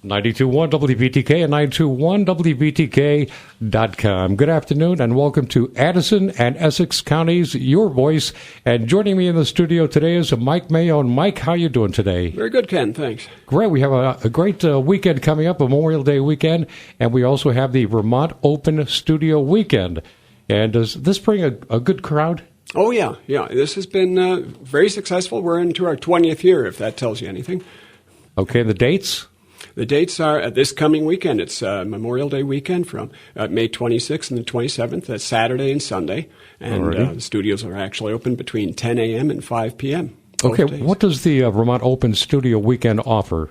92.1 WVTK and 921WVTK.com. Good afternoon and welcome to Addison and Essex Counties, Your Voice. And joining me in the studio today is Mike Mayone. Mike, how you doing today? Very good, Ken. Thanks. Great. We have a great weekend coming up, a Memorial Day weekend, and we also have the Vermont Open Studio Weekend. And does this bring a good crowd? Oh, yeah. This has been very successful. We're into our 20th year, if that tells you anything. Okay, and the dates? The dates are this coming weekend. It's Memorial Day weekend from May 26th and the 27th. That's Saturday and Sunday. And the studios are actually open between 10 a.m. and 5 p.m. Okay, what does the Vermont Open Studio Weekend offer?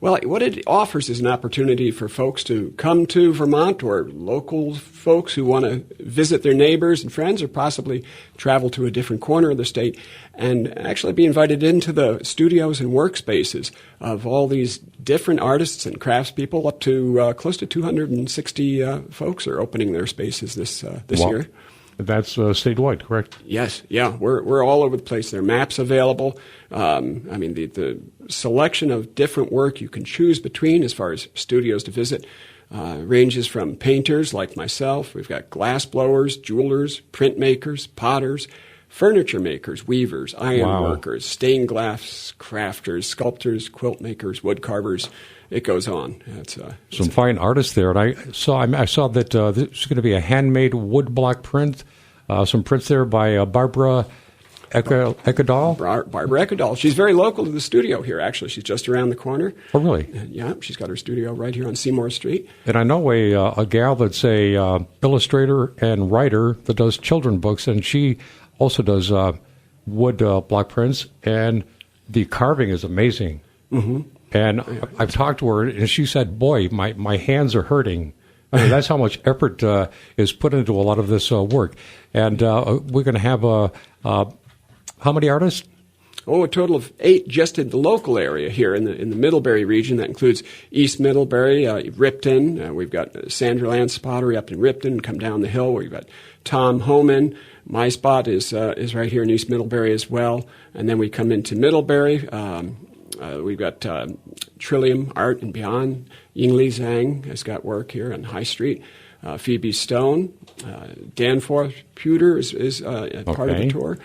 Well, what it offers is an opportunity for folks to come to Vermont, or local folks who want to visit their neighbors and friends, or possibly travel to a different corner of the state, and actually be invited into the studios and workspaces of all these different artists and craftspeople. Up to close to 260 folks are opening their spaces this year. That's statewide, correct? Yes, yeah. We're all over the place. There are maps available. The selection of different work you can choose between as far as studios to visit ranges from painters like myself. We've got glass blowers, jewelers, printmakers, potters, furniture makers, weavers, iron workers, stained glass crafters, sculptors, quilt makers, wood carvers. It goes on. Some fine artists there, and I saw that there's going to be a handmade woodblock print. Some prints there by Barbara Eckadal. Barbara Eckadal. She's very local to the studio here. Actually, she's just around the corner. Oh, really? Yeah, she's got her studio right here on Seymour Street. And I know a gal that's a illustrator and writer that does children books, and she also does wood block prints, and the carving is amazing. Mm-hmm. And I've talked to her, and she said, boy, my hands are hurting. I mean, that's how much effort is put into a lot of this work. And we're going to have how many artists? Oh, a total of 8 just in the local area here in the Middlebury region. That includes East Middlebury, Ripton. We've got Sandra Lance Pottery up in Ripton. Come down the hill, we've got Tom Homan. My spot is right here in East Middlebury as well. And then we come into Middlebury. We've got Trillium Art and Beyond. Yingli Zhang has got work here on High Street. Phoebe Stone. Danforth Pewter is part of the tour.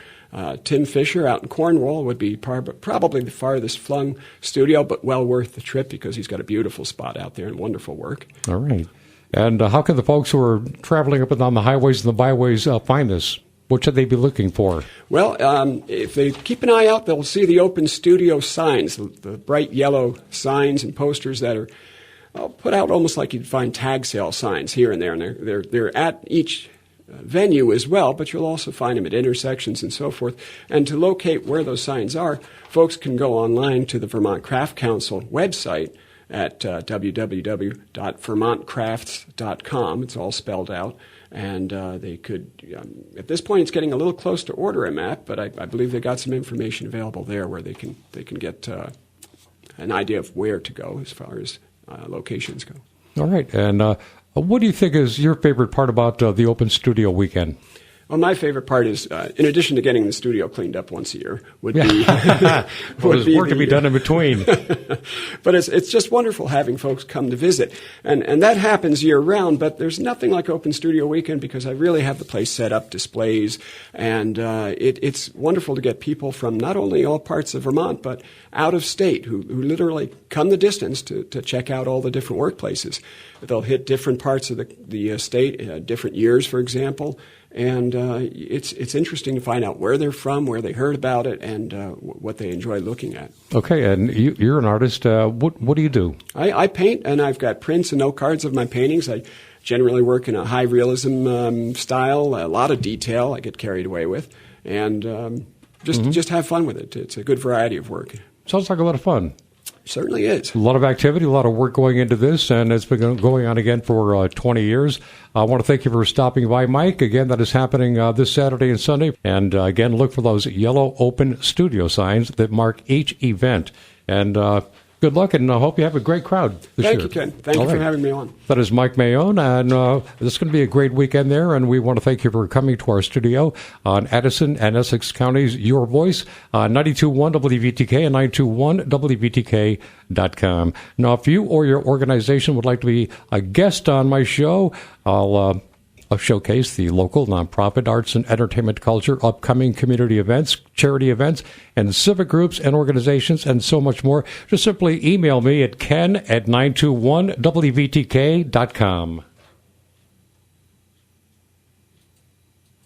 Tim Fisher out in Cornwall would be probably the farthest flung studio, but well worth the trip because he's got a beautiful spot out there and wonderful work. All right. And how can the folks who are traveling up and down the highways and the byways find this? What should they be looking for? Well, if they keep an eye out, they'll see the open studio signs, the bright yellow signs and posters that are put out almost like you'd find tag sale signs here and there. And they're at each venue as well, but you'll also find them at intersections and so forth. And to locate where those signs are, folks can go online to the Vermont Craft Council website at www.vermontcrafts.com. It's all spelled out. And they could, at this point, it's getting a little close to order a map, but I believe they got some information available there where they can get an idea of where to go as far as locations go. All right. And what do you think is your favorite part about the Open Studio Weekend? Well, my favorite part is, in addition to getting the studio cleaned up once a year, would be there's work to be done in between. But it's just wonderful having folks come to visit, and that happens year round. But there's nothing like Open Studio Weekend because I really have the place set up, displays, and it's wonderful to get people from not only all parts of Vermont but out of state who literally come the distance to check out all the different workplaces. They'll hit different parts of the state, different years, for example. And it's interesting to find out where they're from, where they heard about it, and what they enjoy looking at. Okay, and you're an artist. What do you do? I paint, and I've got prints and note cards of my paintings. I generally work in a high realism style, a lot of detail I get carried away with, and just have fun with it. It's a good variety of work. Sounds like a lot of fun. Certainly is. A lot of activity, a lot of work going into this, and it's been going on again for 20 years. I want to thank you for stopping by, Mike. Again, that is happening this Saturday and Sunday. And again, look for those yellow open studio signs that mark each event. And good Good luck, and I hope you have a great crowd this year. Thank you, Ken. Thank you for having me on. That is Mike Mayone, and this is going to be a great weekend there, and we want to thank you for coming to our studio on Addison and Essex Counties, Your Voice, 92.1 WVTK and 92.1 WVTK.com. Now, if you or your organization would like to be a guest on my show, I'll showcase the local nonprofit arts and entertainment culture, upcoming community events, charity events, and civic groups and organizations, and so much more. Just simply email me at ken@921wvtk.com.